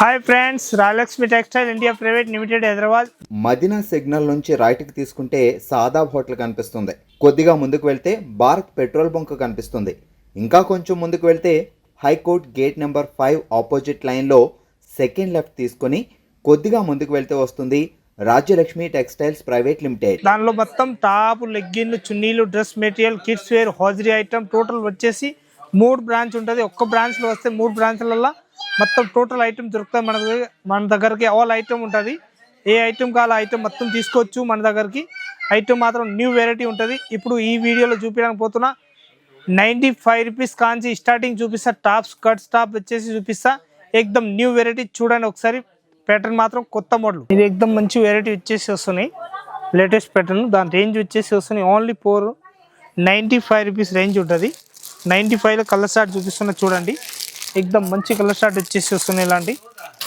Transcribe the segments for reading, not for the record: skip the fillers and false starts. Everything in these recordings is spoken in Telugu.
Hi friends, Rayalakshmi textile India private limited Hyderabad. Madina signal నుంచి రైట్కి తీసుకుంటే సాదాబ్ హోటల్ కనిపిస్తుంది. కొద్దిగా ముందుకు వెళ్తే భారత్ పెట్రోల్ బంక్ కనిపిస్తుంది. ఇంకా కొంచెం ముందుకు వెళ్తే హైకోర్ట్ గేట్ నెంబర్ 5 ఆపోజిట్ లైన్లో సెకండ్ లెఫ్ట్ తీసుకొని కొద్దిగా ముందుకు వెళ్తే వస్తుంది రాజ్యలక్ష్మి టెక్స్టైల్స్ ప్రైవేట్ లిమిటెడ్. దానిలో మొత్తం టాప్, లెగ్గిన్లు, చున్నీలు, dress material, kids wear, hosiery item total వచ్చేసి 3 బ్రాంచ్ ఉంటుంది. ఒక్క బ్రాంచ్లో వస్తే 3 బ్రాంచ్లలో మొత్తం టోటల్ ఐటమ్ దొరుకుతాయి. మన దగ్గరికి ఆల్ ఐటమ్ ఉంటుంది. ఏ ఐటమ్ కావాలో ఐటమ్ మొత్తం తీసుకోవచ్చు. మన దగ్గరికి ఐటమ్ మాత్రం న్యూ వెరైటీ ఉంటుంది. ఇప్పుడు ఈ వీడియోలో చూపించడానికి పోతున్నా 95 రూపీస్ కాంచి స్టార్టింగ్ చూపిస్తా. టాప్స్, కట్స్ టాప్ వచ్చేసి చూపిస్తా. ఎక్దమ్ న్యూ వెరైటీ చూడండి ఒకసారి. ప్యాటర్న్ మాత్రం కొత్త మోడల్. ఇది ఎక్దమ్ మంచి వెరైటీ వచ్చేసి వస్తున్నాయి. Latest pattern. దాని రేంజ్ వచ్చేసి వస్తున్నాయి ఓన్లీ 495 రూపీస్ రేంజ్ ఉంటుంది. 95లో కలర్ షార్ట్ చూపిస్తున్నా చూడండి. ఎక్దమ్ మంచి కలర్ షార్ట్ వచ్చేసి వస్తున్నాయి. ఇలాంటి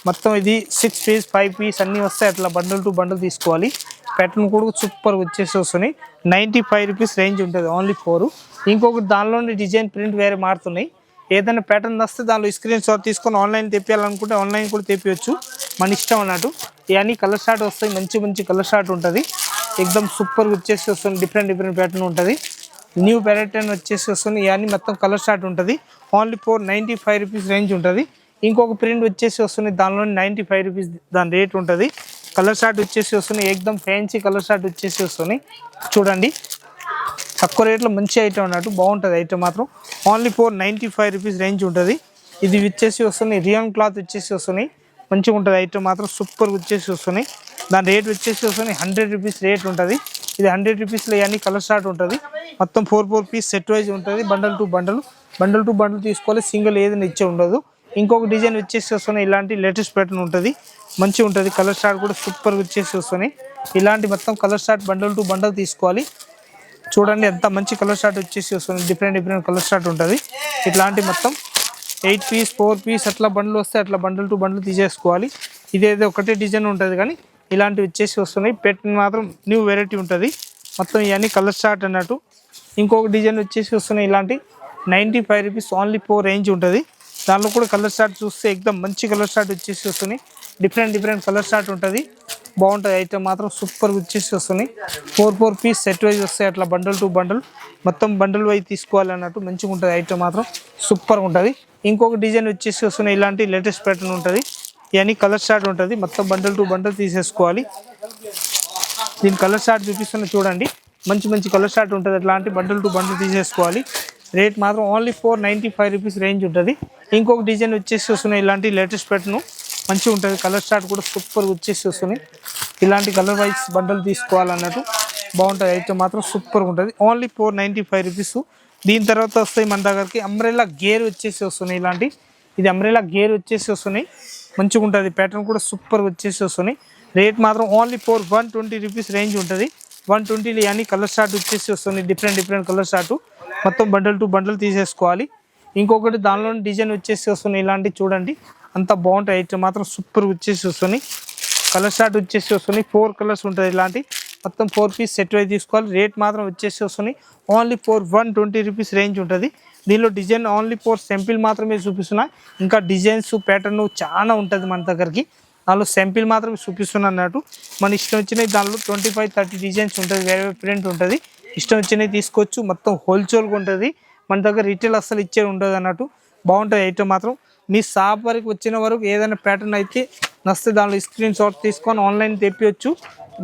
మొత్తం ఇది 6 పీస్ 5 పీస్ అన్నీ వస్తాయి. అట్లా బండల్ టు బండల్ తీసుకోవాలి. ప్యాటర్న్ కూడా సూపర్ వచ్చేసి వస్తున్నాయి. 95 రూపీస్ రేంజ్ ఉంటుంది ఓన్లీ 4. ఇంకొకటి దానిలోని డిజైన్ ప్రింట్ వేరే మారుతున్నాయి. ఏదైనా ప్యాటర్న్ వస్తే దానిలో స్క్రీన్ షాట్ తీసుకొని ఆన్లైన్ తెప్పియాలనుకుంటే ఆన్లైన్ కూడా తెప్పియచ్చు, మన ఇష్టం అన్నట్టు. ఇవన్నీ కలర్ షార్ట్ వస్తాయి. మంచి మంచి కలర్ షార్ట్ ఉంటుంది. ఎక్దమ్ సూపర్ వచ్చేసి వస్తుంది. డిఫరెంట్ ప్యాటర్న్ ఉంటుంది. న్యూ ప్యాటర్న్ వచ్చేసి వస్తుంది. ఇవన్నీ మొత్తం కలర్ షార్ట్ ఉంటుంది. ఓన్లీ 495 రూపీస్ రేంజ్ ఉంటుంది. ఇంకొక ప్రింట్ వచ్చేసి వస్తుంది. దానిలో 95 రూపీస్ దాని రేట్ ఉంటుంది. కలర్ షార్ట్ వచ్చేసి వస్తున్నాయి. ఎక్దమ్ ఫ్యాన్సీ కలర్ షార్ట్ వచ్చేసి వస్తున్నాయి. చూడండి, తక్కువ రేట్లో మంచి ఐటమ్ అన్నట్టు. బాగుంటుంది ఐటమ్ మాత్రం. ఓన్లీ 495 రూపీస్ రేంజ్ ఉంటుంది. ఇది వచ్చేసి వస్తున్నాయి. రియాన్ క్లాత్ వచ్చేసి వస్తున్నాయి. మంచిగా ఉంటుంది ఐటమ్ మాత్రం. సూపర్ వచ్చేసి వస్తున్నాయి. దాని రేట్ వచ్చేసి వస్తున్నాయి 100 రూపీస్ రేట్ ఉంటుంది. ఇది 100 రూపీస్లో ఇవన్నీ కలర్ షార్ట్ ఉంటుంది. మొత్తం 4 పీస్ సెట్ వైజ్ ఉంటుంది. బండల్ టు బండల్ తీసుకోవాలి. సింగిల్ ఏదైనా ఇచ్చే ఉండదు. ఇంకొక డిజైన్ వచ్చేసి వస్తున్నాయి. ఇలాంటి లేటెస్ట్ ప్యాటర్న్ ఉంటుంది. మంచిగా ఉంటుంది. కలర్ షార్ట్ కూడా సూపర్ వచ్చేసి వస్తున్నాయి. ఇలాంటి మొత్తం colour short bundle to bundle తీసుకోవాలి. చూడండి ఎంత మంచి కలర్ షార్ట్ వచ్చేసి వస్తుంది. డిఫరెంట్ కలర్ షార్ట్ ఉంటుంది. ఇట్లాంటి మొత్తం 8 పీస్ 4 పీస్ అట్లా బండ్లు వస్తే అట్లా బండల్ టు బండల్ తీసేసుకోవాలి. ఇదేదో ఒకటే డిజైన్ ఉంటుంది కానీ ఇలాంటివి వచ్చేసి వస్తున్నాయి. ప్యాటర్న్ మాత్రం న్యూ వెరైటీ ఉంటుంది. మొత్తం ఇవన్నీ కలర్ షార్ట్ అన్నట్టు. ఇంకొక డిజైన్ వచ్చేసి వస్తున్నాయి. ఇలాంటి 95 రూపీస్ ఓన్లీ 4 రేంజ్ ఉంటుంది. దానిలో కూడా కలర్ షార్ట్ చూస్తే ఎక్దమ్ మంచి కలర్ షార్ట్ వచ్చేసి వస్తున్నాయి. డిఫరెంట్ కలర్ షార్ట్ ఉంటుంది. బాగుంటుంది ఐటమ్ మాత్రం. సూపర్ వచ్చేసి వస్తున్నాయి. 4 పీస్ సెట్ వైజ్ వస్తాయి. అట్లా బండల్ టు బండల్ మొత్తం బండల్ వైజ్ తీసుకోవాలి అన్నట్టు. మంచిగా ఉంటుంది ఐటమ్ మాత్రం. సూపర్గా ఉంటుంది. ఇంకొక డిజైన్ వచ్చేసి వస్తున్నాయి. ఇలాంటి లేటెస్ట్ ప్యాటర్న్ ఉంటుంది. ఇవన్నీ కలర్ షార్ట్ ఉంటుంది. మొత్తం బండల్ టు బండల్ తీసేసుకోవాలి. దీని కలర్ షార్ట్ చూపిస్తున్నా చూడండి. మంచి కలర్ షార్ట్ ఉంటుంది. అట్లాంటి బండల్ టు బండల్ తీసేసుకోవాలి. రేట్ మాత్రం ఓన్లీ 495 రూపీస్ రేంజ్ ఉంటుంది. ఇంకొక డిజైన్ వచ్చేసి వస్తున్నాయి. ఇలాంటి లేటెస్ట్ ప్యాటర్న్ మంచిగా ఉంటుంది. కలర్ షార్ట్ కూడా సూపర్ వచ్చేసి వస్తున్నాయి. ఇలాంటి కలర్ వైజ్ బండల్ తీసుకోవాలన్నట్టు. బాగుంటుంది ఐటమ్ మాత్రం. సూపర్గా ఉంటుంది. Only 495 rupees. దీని తర్వాత వస్తాయి మన దగ్గరికి అంబ్రెల్లా గేర్ వచ్చేసి వస్తున్నాయి. ఇలాంటి ఇది అంబ్రెల్లా గేర్ వచ్చేసి వస్తున్నాయి. మంచిగా ఉంటుంది. ప్యాటర్న్ కూడా సూపర్ వచ్చేసి వస్తున్నాయి. రేట్ మాత్రం ఓన్లీ 120 రూపీస్ రేంజ్ ఉంటుంది. 120లో ఇవన్నీ కలర్ షార్ట్ వచ్చేసి వస్తున్నాయి. డిఫరెంట్ కలర్ షార్ట్ మొత్తం బండల్ టు బండల్ తీసేసుకోవాలి. ఇంకొకటి దానిలో డిజైన్ వచ్చేసి వస్తున్నాయి. ఇలాంటి చూడండి అంత బాగుంటాయి ఐటమ్ మాత్రం. సూపర్ వచ్చేసి వస్తున్నాయి. కలర్ షార్ట్ వచ్చేసి వస్తున్నాయి. 4 కలర్స్ ఉంటుంది. ఇలాంటి మొత్తం 4 పీస్ సెట్ వైజ్ తీసుకోవాలి. రేట్ మాత్రం వచ్చేసి వస్తున్నాయి. ఓన్లీ 120 రూపీస్ రేంజ్ ఉంటుంది. దీనిలో డిజైన్ ఓన్లీ 4 సింపుల్ మాత్రమే చూపిస్తున్నా. ఇంకా డిజైన్స్ ప్యాటర్న్ చాలా ఉంటుంది మన దగ్గరికి. దానిలో సింపుల్ మాత్రమే చూపిస్తున్నా అన్నట్టు. మన ఇష్టం వచ్చినవి దానిలో 25-30 డిజైన్స్ ఉంటుంది. వేరే ప్రింట్ ఉంటుంది. ఇష్టం వచ్చినవి తీసుకోవచ్చు. మొత్తం హోల్సేల్గా ఉంటుంది. మన దగ్గర రిటైల్ అస్సలు ఇచ్చేది ఉండదు అన్నట్టు. బాగుంటుంది ఐటమ్ మాత్రం. మీ షాప్ వరకు వచ్చిన వరకు ఏదైనా ప్యాటర్న్ అయితే నచ్చితే దానిలో స్క్రీన్ షాట్ తీసుకొని ఆన్లైన్ తెప్పియచ్చు.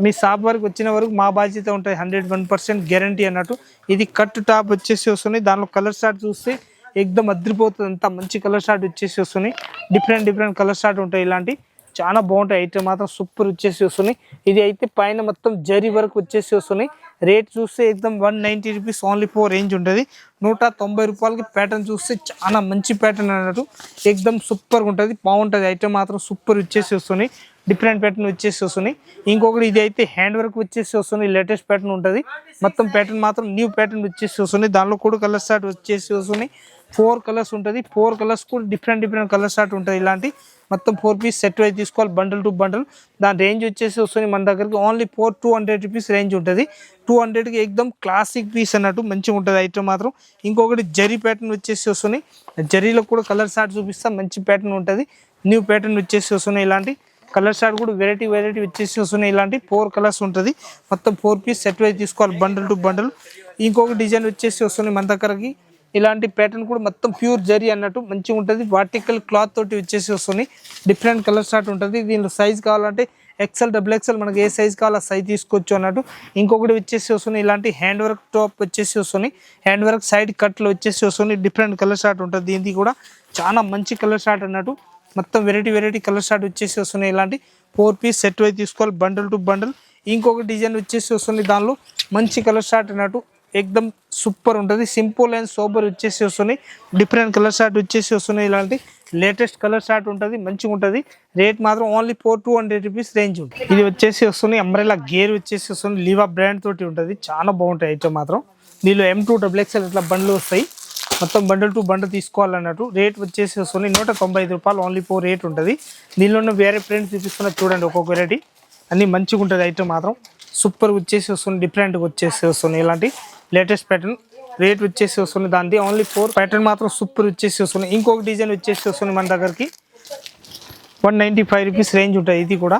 మీ షాప్ వరకు వచ్చిన వరకు మా బాధ్యత ఉంటుంది. 101% గ్యారంటీ అన్నట్టు. ఇది కట్ టాప్ వచ్చేసి వస్తున్నాయి. దానిలో కలర్ షార్ట్ చూస్తే ఎక్దమ్ అదిరిపోతుంది. అంత మంచి కలర్ షార్ట్ వచ్చేసి వస్తున్నాయి. డిఫరెంట్ కలర్ షార్ట్ ఉంటాయి. ఇలాంటి చాలా బాగుంటాయి ఐటమ్ మాత్రం. సూపర్ వచ్చేసి వస్తున్నాయి. ఇది అయితే పైన మొత్తం జరీ వరకు వచ్చేసి వస్తున్నాయి. రేట్ చూస్తే ఎక్దమ్ 190 రూపీస్ ఓన్లీ 4 రేంజ్ ఉంటుంది. 190 రూపాయలకి ప్యాటర్న్ చూస్తే చాలా మంచి ప్యాటర్న్ అన్నట్టు. ఎక్దమ్ సూపర్గా ఉంటుంది. బాగుంటుంది ఐటమ్ మాత్రం. సూపర్ వచ్చేసి వస్తున్నాయి. డిఫరెంట్ ప్యాటర్న్ వచ్చేసి వస్తున్నాయి. ఇంకొకటి ఇది అయితే హ్యాండ్ వర్క్ వచ్చేసి వస్తుంది. లేటెస్ట్ ప్యాటర్న్ ఉంటుంది. మొత్తం ప్యాటర్న్ మాత్రం న్యూ ప్యాటర్న్ వచ్చేసి వస్తున్నాయి. దానిలో కూడా కలర్ షార్ట్ వచ్చేసి వస్తున్నాయి. 4 కలర్స్ ఉంటుంది. 4 కలర్స్ కూడా డిఫరెంట్ కలర్ షార్ట్ ఉంటుంది. ఇలాంటి మొత్తం 4 పీస్ సెట్ వైజ్ తీసుకోవాలి, బండల్ టు బండల్. దాని రేంజ్ వచ్చేసి వస్తుంది మన దగ్గరికి ఓన్లీ 200 రూపీస్ రేంజ్ ఉంటుంది. 200కి ఎక్దమ్ క్లాసిక్ పీస్ అన్నట్టు మంచిగా ఉంటుంది ఐటమ్ మాత్రం. ఇంకొకటి జరీ ప్యాటర్న్ వచ్చేసి వస్తుంది. జరీలో కూడా కలర్ షార్ట్ చూపిస్తాం, మంచి ప్యాటర్న్ ఉంటుంది. న్యూ ప్యాటర్న్ వచ్చేసి వస్తున్నాయి. ఇలాంటి కలర్ షార్ట్ కూడా వెరైటీ వచ్చేసి వస్తున్నాయి. ఇలాంటి 4 కలర్స్ ఉంటుంది. మొత్తం 4 పీస్ సెట్ వైజ్ తీసుకోవాలి, బండల్ టు బండల్. ఇంకొక డిజైన్ వచ్చేసి వస్తుంది మన దగ్గరకి. ఇలాంటి ప్యాటర్న్ కూడా మొత్తం ప్యూర్ జరీ అన్నట్టు మంచిగా ఉంటుంది. వర్టికల్ క్లాత్ తోటి వచ్చేసి వస్తుంది. డిఫరెంట్ కలర్ షార్ట్ ఉంటుంది. దీనిలో సైజ్ కావాలంటే ఎక్సెల్ XXL మనకి ఏ సైజ్ కావాలో ఆ సైజ్ తీసుకోవచ్చు అన్నట్టు. ఇంకొకటి వచ్చేసి వస్తుంది ఇలాంటి హ్యాండ్ వర్క్ టాప్ వచ్చేసి వస్తుంది. హ్యాండ్ వర్క్ సైడ్ కట్లు వచ్చేసి వస్తుంది. డిఫరెంట్ కలర్ షార్ట్ ఉంటుంది. దీనికి కూడా చాలా మంచి కలర్ షార్ట్ అన్నట్టు. మొత్తం వెరైటీ కలర్ షార్ట్ వచ్చేసి వస్తున్నాయి. ఇలాంటి 4 పీస్ సెట్ వైజ్ తీసుకోవాలి, బండల్ టు బండల్. ఇంకొక డిజైన్ వచ్చేసి వస్తుంది. దానిలో మంచి కలర్ షార్ట్ అన్నట్టు ఎక్దమ్ సూపర్ ఉంటుంది. సింపుల్ అండ్ సోబర్ వచ్చేసి వస్తున్నాయి. డిఫరెంట్ కలర్ షార్ట్ వచ్చేసి వస్తున్నాయి. ఇలాంటి లేటెస్ట్ కలర్ షార్ట్ ఉంటుంది, మంచిగా ఉంటుంది. రేట్ మాత్రం ఓన్లీ 200 రూపీస్ రేంజ్ ఉంటుంది. ఇది వచ్చేసి వస్తుంది అంబ్రెల్లా గేర్ వచ్చేసి వస్తుంది. లీవా బ్రాండ్ తోటి ఉంటుంది. చాలా బాగుంటాయి ఐటమ్ మాత్రం. దీనిలో M2 XXL ఇట్లా బండ్లు వస్తాయి. మొత్తం బండల్ టు బండల్ తీసుకోవాలన్నట్టు. రేట్ వచ్చేసి వస్తుంది 195 రూపాయలు ఓన్లీ 4 రేట్ ఉంటుంది. దీనిలో వేరే ప్రింట్స్ చూపిస్తున్నా చూడండి. ఒక్కొక్క వెరైటీ అన్ని మంచిగా ఉంటుంది ఐటమ్ మాత్రం. సూపర్ వచ్చేసి వస్తుంది, డిఫరెంట్గా వచ్చేసి వస్తుంది. ఇలాంటి లేటెస్ట్ ప్యాటర్న్ రేట్ వచ్చేసి వస్తుంది. దానికి ఓన్లీ 4 ప్యాటర్న్ మాత్రం సూపర్ వచ్చేసి వస్తుంది. ఇంకొక డిజైన్ వచ్చేసి వస్తుంది మన దగ్గరికి 195 రూపీస్ రేంజ్ ఉంటుంది. ఇది కూడా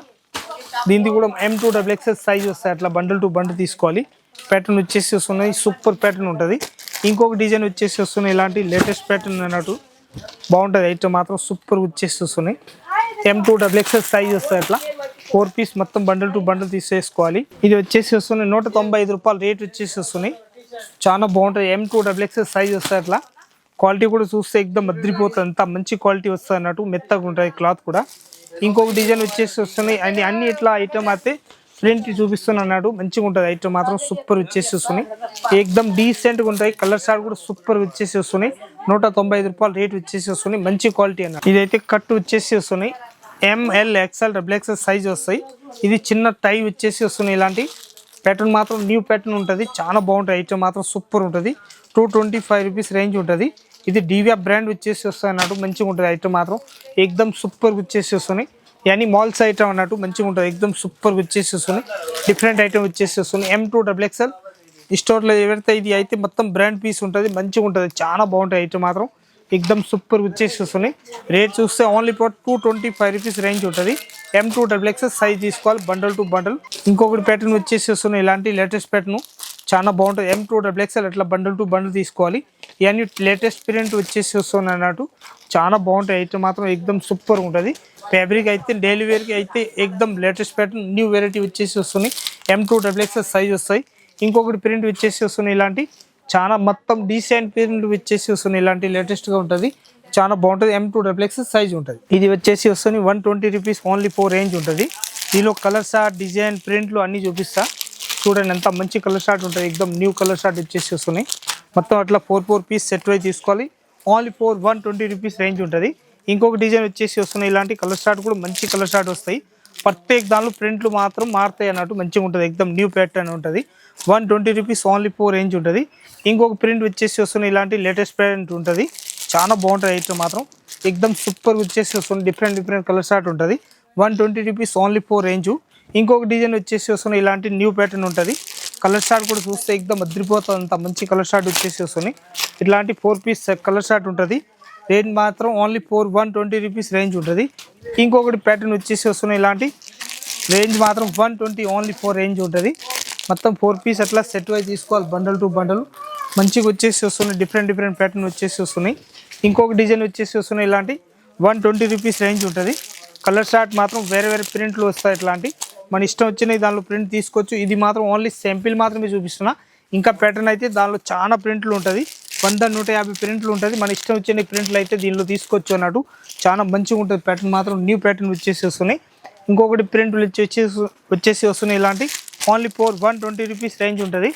దీనికి కూడా M2 XXL సైజ్ వస్తాయి. అట్లా బండల్ టు బండల్ తీసుకోవాలి. ప్యాటర్న్ వచ్చేసి వస్తున్నాయి. సూపర్ ప్యాటర్న్ ఉంటుంది. ఇంకొక డిజైన్ వచ్చేసి వస్తున్నాయి. ఇలాంటి లేటెస్ట్ ప్యాటర్న్ అన్నట్టు బాగుంటుంది ఐటమ్ మాత్రం. సూపర్ వచ్చేసి వస్తున్నాయి. M2 XXL సైజ్ వస్తాయి. అట్లా 4 పీస్ మొత్తం బండల్ టు బండల్ తీసేసుకోవాలి. ఇది వచ్చేసి వస్తున్నాయి 195 రూపాయలు రేట్ వచ్చేసి వస్తున్నాయి. చాలా బాగుంటుంది. M2 XXL సైజ్ వస్తాయి. అట్లా క్వాలిటీ కూడా చూస్తే ఎక్దమ్ అద్రిపోతుంది. అంత మంచి క్వాలిటీ వస్తుంది అన్నట్టు. మెత్తగా ఉంటుంది క్లాత్ కూడా. ఇంకొక డిజైన్ వచ్చేసి వస్తున్నాయి. అన్ని ఇట్లా ఐటమ్ అయితే ప్రింట్ చూపిస్తున్నా అన్నాడు. మంచిగా ఉంటుంది ఐటమ్ మాత్రం. సూపర్ వచ్చేసి వస్తున్నాయి. ఎక్దమ్ డీసెంట్గా ఉంటాయి. కలర్ షార్ట్ కూడా సూపర్ వచ్చేసి వస్తున్నాయి. 195 రూపాయలు రేట్ వచ్చేసి వస్తున్నాయి. మంచి క్వాలిటీ అన్నట్టు. ఇదైతే కట్ వచ్చేసి వస్తున్నాయి. ML XL XXL సైజ్ వస్తాయి. ఇది చిన్న టై వచ్చేసి వస్తున్నాయి. ఇలాంటి ప్యాటర్న్ మాత్రం న్యూ ప్యాటర్న్ ఉంటుంది. చాలా బాగుంటుంది ఐటమ్ మాత్రం. సూపర్ ఉంటుంది. 225 రూపీస్ రేంజ్ ఉంటుంది. ఇది డివియా బ్రాండ్ వచ్చేసి వస్తాయి అన్నట్టు. మంచిగా ఉంటుంది ఐటమ్ మాత్రం. ఎక్దమ్ సూపర్ వచ్చేసి వస్తున్నాయి. ఇవన్నీ మాల్స్ ఐటమ్ అన్నట్టు. మంచిగా ఉంటుంది. ఎక్దమ్ సూపర్ వచ్చేసి వస్తున్నాయి. డిఫరెంట్ ఐటమ్ వచ్చేసి వస్తున్నాయి. M2 XXL స్టోర్లో ఎవరైతే ఇది అయితే మొత్తం బ్రాండ్ పీస్ ఉంటుంది. మంచిగా ఉంటుంది. చాలా బాగుంటుంది ఐటమ్ మాత్రం. ఎక్దమ్ సూపర్ వచ్చేసి వస్తున్నాయి. రేట్ చూస్తే ఓన్లీ 225 రూపీస్ రేంజ్ ఉంటుంది. M2 XXL సైజ్ తీసుకోవాలి, బండల్ టు బండల్. ఇంకొకటి ప్యాటర్న్ వచ్చేసి వస్తున్నాయి. ఇలాంటి లేటెస్ట్ ప్యాటర్న్ చాలా బాగుంటుంది. M2 XXL అట్లా బండల్ టు బండల్ తీసుకోవాలి. ఇవన్నీ లేటెస్ట్ ప్రింట్ వచ్చేసి వస్తున్నాయి అన్నట్టు. చాలా బాగుంటాయి ఐటమ్ మాత్రం. ఎక్దమ్ సూపర్ ఉంటుంది. ఫ్యాబ్రిక్ అయితే డైలీ వేర్కి అయితే ఎక్దమ్ లేటెస్ట్ ప్యాటర్న్ న్యూ వెరైటీ వచ్చేసి వస్తున్నాయి. M2 XXL సైజ్ వస్తాయి. ఇంకొకటి ప్రింట్ వచ్చేసి వస్తున్నాయి. ఇలాంటి చాలా మొత్తం డీసెంట్ ప్రింట్ వచ్చేసి వస్తున్నాయి. ఇలాంటి లేటెస్ట్గా ఉంటుంది. చాలా బాగుంటుంది. M2 XXL సైజ్ ఉంటుంది. ఇది వచ్చేసి వస్తుంది 120 రూపీస్ ఓన్లీ 4 రేంజ్ ఉంటుంది. దీనిలో కలర్ షార్ట్, డిజైన్, ప్రింట్లు అన్నీ చూపిస్తా చూడండి. ఎంత మంచి కలర్ షార్ట్ ఉంటుంది. ఎక్దమ్ న్యూ కలర్ షార్ట్ వచ్చేసి వస్తున్నాయి. మొత్తం అట్లా 4 పీస్ సెట్ వైజ్ తీసుకోవాలి. ఓన్లీ 120 రూపీస్ రేంజ్ ఉంటుంది. ఇంకొక డిజైన్ వచ్చేసి వస్తున్నాయి. ఇలాంటి కలర్ షార్ట్ కూడా మంచి కలర్ షార్ట్ వస్తాయి. ప్రత్యేక దానిలో ప్రింట్లు మాత్రం మారుతాయి అన్నట్టు. మంచిగా ఉంటుంది. ఎక్దమ్ న్యూ ప్యాటర్న్ ఉంటుంది. 120 రూపీస్ ఓన్లీ 4 రేంజ్ ఉంటుంది. ఇంకొక ప్రింట్ వచ్చేసి వస్తున్నాయి. ఇలాంటి లేటెస్ట్ ప్రింట్ ఉంటుంది. చాలా బాగుంటుంది ఐటమ్ మాత్రం. ఎక్దమ్ సూపర్ వచ్చేసి వస్తుంది. డిఫరెంట్ కలర్ షార్ట్ ఉంటుంది. 120 రూపీస్ ఓన్లీ 4 రేంజ్. ఇంకొక డిజైన్ వచ్చేసి వస్తున్నాయి. ఇలాంటి న్యూ ప్యాటర్న్ ఉంటుంది. కలర్ షార్ట్ కూడా చూస్తే ఎక్దమ్ అద్రిపోతుంది. అంత మంచి కలర్ షార్ట్ వచ్చేసి వస్తున్నాయి. ఇట్లాంటి 4 పీస్ కలర్ షార్ట్ ఉంటుంది. రేట్ మాత్రం ఓన్లీ 120 రూపీస్ రేంజ్ ఉంటుంది. ఇంకొకటి ప్యాటర్న్ వచ్చేసి వస్తున్నాయి. ఇలాంటి రేంజ్ మాత్రం 120 ఓన్లీ 4 రేంజ్ ఉంటుంది. మొత్తం 4 పీస్ అట్లా సెట్ వైజ్ తీసుకోవాలి, బండల్ టు బండల్. మంచిగా వచ్చేసి వస్తున్నాయి. డిఫరెంట్ ప్యాటర్న్ వచ్చేసి వస్తున్నాయి. ఇంకొక డిజైన్ వచ్చేసి వస్తున్నాయి. ఇలాంటి 120 రూపీస్ రేంజ్ ఉంటుంది. కలర్ షార్ట్ మాత్రం వేరే ప్రింట్లు వస్తాయి. ఇట్లాంటి మన ఇష్టం వచ్చినవి దానిలో ప్రింట్ తీసుకోవచ్చు. ఇది మాత్రం ఓన్లీ శాంపిల్ మాత్రమే చూపిస్తున్నా. ఇంకా ప్యాటర్న్ అయితే దానిలో చాలా ప్రింట్లు ఉంటుంది. 100-150 ప్రింట్లు ఉంటుంది. మన ఇష్టం వచ్చిన ప్రింట్లు అయితే దీనిలో తీసుకోవచ్చు అన్నట్టు. చాలా మంచిగా ఉంటుంది. ప్యాటర్న్ మాత్రం న్యూ ప్యాటర్న్ వచ్చేసి వస్తున్నాయి. ఇంకొకటి ప్రింట్లు వచ్చేసి వస్తున్నాయి. ఇలాంటి ఓన్లీ 120 రూపీస్ రేంజ్ ఉంటుంది.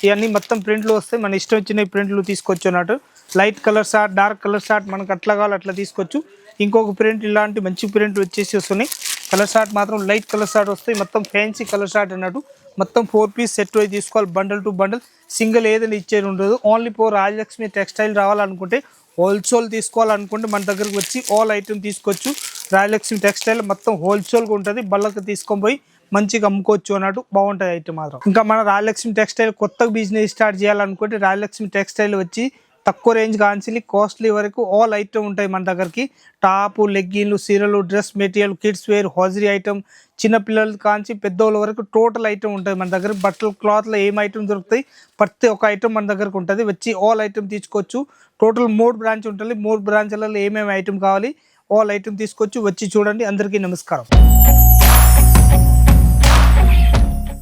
ఇవన్నీ మొత్తం ప్రింట్లు వస్తాయి. మన ఇష్టం వచ్చిన ప్రింట్లు తీసుకోవచ్చు అన్నట్టు. Light colour short, dark colour short మనకు అట్లా కావాలి అట్లా తీసుకోవచ్చు. ఇంకొక ప్రింట్ ఇలాంటి మంచి ప్రింట్ వచ్చేసి వస్తున్నాయి. కలర్ షార్ట్ మాత్రం లైట్ కలర్ షార్ట్ వస్తాయి. మొత్తం ఫ్యాన్సీ కలర్ షార్ట్ అన్నట్టు. మొత్తం 4 పీస్ సెట్ అయి తీసుకోవాలి, బండల్ టు బండల్. సింగిల్ ఏదైనా ఇచ్చేది ఉండదు. ఓన్లీ రాజలక్ష్మి టెక్స్టైల్ రావాలనుకుంటే హోల్సేల్ తీసుకోవాలనుకుంటే మన దగ్గరకు వచ్చి ఆల్ ఐటమ్ తీసుకోవచ్చు. రాయలక్ష్మి టెక్స్టైల్ మొత్తం హోల్సేల్గా ఉంటుంది, బళ్ళకి తీసుకొని పోయి మంచిగా అమ్ముకోవచ్చు అన్నట్టు బాగుంటుంది ఐటమ్ మాత్రం. ఇంకా మన రాయలక్ష్మి టెక్స్టైల్ కొత్తగా బిజినెస్ స్టార్ట్ చేయాలనుకుంటే రాయలక్ష్మి టెక్స్టైల్ వచ్చి తక్కువ రేంజ్ కాన్సిలి కాస్ట్లీ వరకు ఆల్ ఐటమ్ ఉంటాయి మన దగ్గరికి. టాపు, లెగ్గిన్లు, సీరలు, dress material, kids wear, hosiery item, చిన్నపిల్లల కాంచి పెద్దోళ్ళ వరకు టోటల్ ఐటమ్ ఉంటుంది మన దగ్గర. బట్టలు, క్లాత్లో ఏం ఐటమ్ దొరుకుతాయి ప్రతి ఒక్క ఐటమ్ మన దగ్గరకు ఉంటుంది. వచ్చి ఆల్ ఐటమ్ తీసుకోవచ్చు. టోటల్ 3 బ్రాంచ్ ఉంటుంది. 3 బ్రాంచ్లలో ఏమేమి ఐటమ్ కావాలి ఆల్ ఐటమ్ తీసుకోవచ్చు. వచ్చి చూడండి. అందరికీ నమస్కారం.